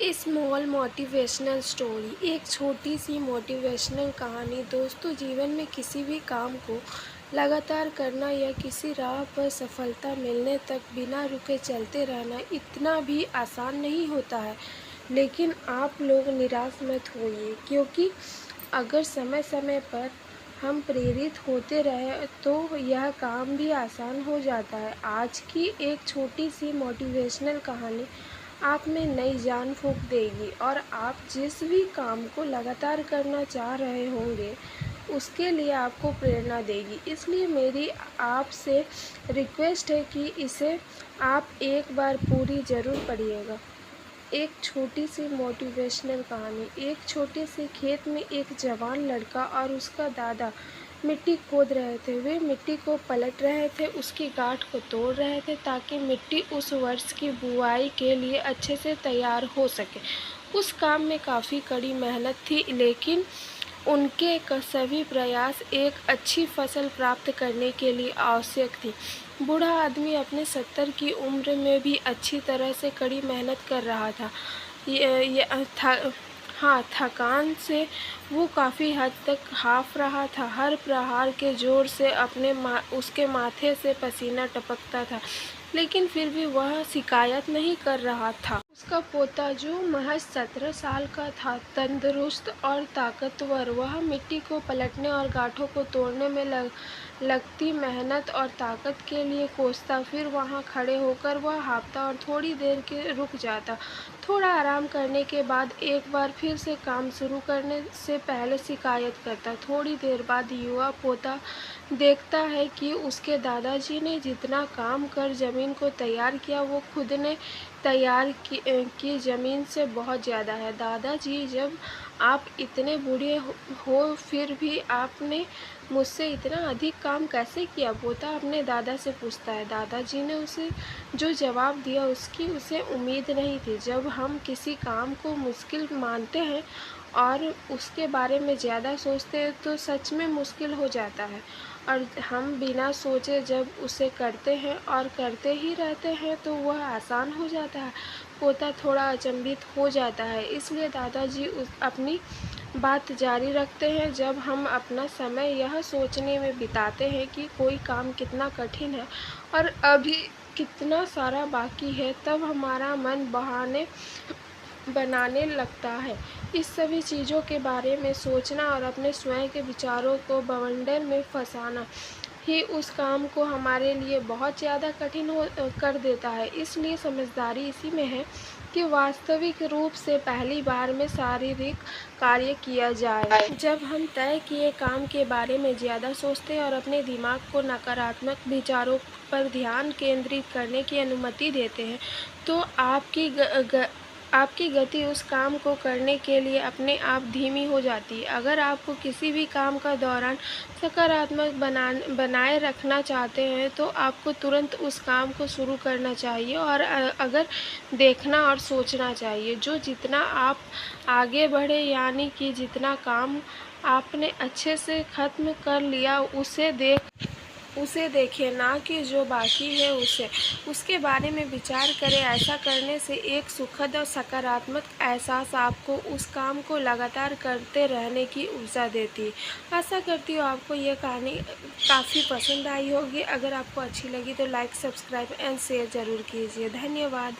Small motivational story. एक छोटी सी motivational कहानी। दोस्तों, जीवन में किसी भी काम को लगातार करना या किसी राह पर सफलता मिलने तक बिना रुके चलते रहना इतना भी आसान नहीं होता है। लेकिन आप लोग निराश मत होइए, क्योंकि अगर समय समय पर हम प्रेरित होते रहे तो यह काम भी आसान हो जाता है। आज की एक छोटी सी मोटिवेशनल कहानी आप में नई जान फूंक देगी और आप जिस भी काम को लगातार करना चाह रहे होंगे उसके लिए आपको प्रेरणा देगी। इसलिए मेरी आपसे रिक्वेस्ट है कि इसे आप एक बार पूरी ज़रूर पढ़िएगा। एक छोटी सी मोटिवेशनल कहानी। एक छोटे से खेत में एक जवान लड़का और उसका दादा मिट्टी खोद रहे थे। वे मिट्टी को पलट रहे थे, उसकी गांठ को तोड़ रहे थे ताकि मिट्टी उस वर्ष की बुआई के लिए अच्छे से तैयार हो सके। उस काम में काफ़ी कड़ी मेहनत थी, लेकिन उनके सभी प्रयास एक अच्छी फसल प्राप्त करने के लिए आवश्यक थी। बूढ़ा आदमी अपने 70 की उम्र में भी अच्छी तरह से कड़ी मेहनत कर रहा था। थकान से वो काफ़ी हद तक हाफ रहा था। हर प्रहार के जोर से उसके माथे से पसीना टपकता था, लेकिन फिर भी वह शिकायत नहीं कर रहा था। उसका पोता, जो महज 17 साल का था, तंदुरुस्त और ताकतवर, वह मिट्टी को पलटने और गांठों को तोड़ने में लगती मेहनत और ताकत के लिए कोसता। फिर वहां खड़े होकर वह हाँफता और थोड़ी देर के रुक जाता। थोड़ा आराम करने के बाद एक बार फिर से काम शुरू करने से पहले शिकायत करता। थोड़ी देर बाद युवा पोता देखता है कि उसके दादाजी ने जितना काम कर जमीन को तैयार किया वो खुद ने तैयार की ज़मीन से बहुत ज़्यादा है। दादाजी, जब आप इतने बूढ़े हो फिर भी आपने मुझसे इतना अधिक काम कैसे किया? पोता अपने दादा से पूछता है। दादाजी ने उसे जो जवाब दिया उसकी उसे उम्मीद नहीं थी। जब हम किसी काम को मुश्किल मानते हैं और उसके बारे में ज़्यादा सोचते हैं तो सच में मुश्किल हो जाता है, और हम बिना सोचे जब उसे करते हैं और करते ही रहते हैं तो वह आसान हो जाता है। पोता थोड़ा अचंभित हो जाता है। इसलिए दादाजी अपनी बात जारी रखते हैं, जब हम अपना समय यह सोचने में बिताते हैं कि कोई काम कितना कठिन है और अभी कितना सारा बाकी है, तब हमारा मन बहाने बनाने लगता है। इस सभी चीज़ों के बारे में सोचना और अपने स्वयं के विचारों को बवंडर में फंसाना ही उस काम को हमारे लिए बहुत ज़्यादा कठिन कर देता है। इसलिए समझदारी इसी में है कि वास्तविक रूप से पहली बार में शारीरिक कार्य किया जाए। जब हम तय किए काम के बारे में ज़्यादा सोचते हैं और अपने दिमाग को नकारात्मक विचारों पर ध्यान केंद्रित करने की अनुमति देते हैं तो आपकी गति उस काम को करने के लिए अपने आप धीमी हो जाती है। अगर आपको किसी भी काम का दौरान सकारात्मक बनाए रखना चाहते हैं तो आपको तुरंत उस काम को शुरू करना चाहिए और अगर देखना और सोचना चाहिए जो जितना आप आगे बढ़े, यानी कि जितना काम आपने अच्छे से ख़त्म कर लिया उसे देखें, ना कि जो बाकी है उसके बारे में विचार करें। ऐसा करने से एक सुखद और सकारात्मक एहसास आपको उस काम को लगातार करते रहने की ऊर्जा देती है। आशा करती हूँ आपको ये कहानी काफ़ी पसंद आई होगी। अगर आपको अच्छी लगी तो लाइक, सब्सक्राइब एंड शेयर ज़रूर कीजिए। धन्यवाद।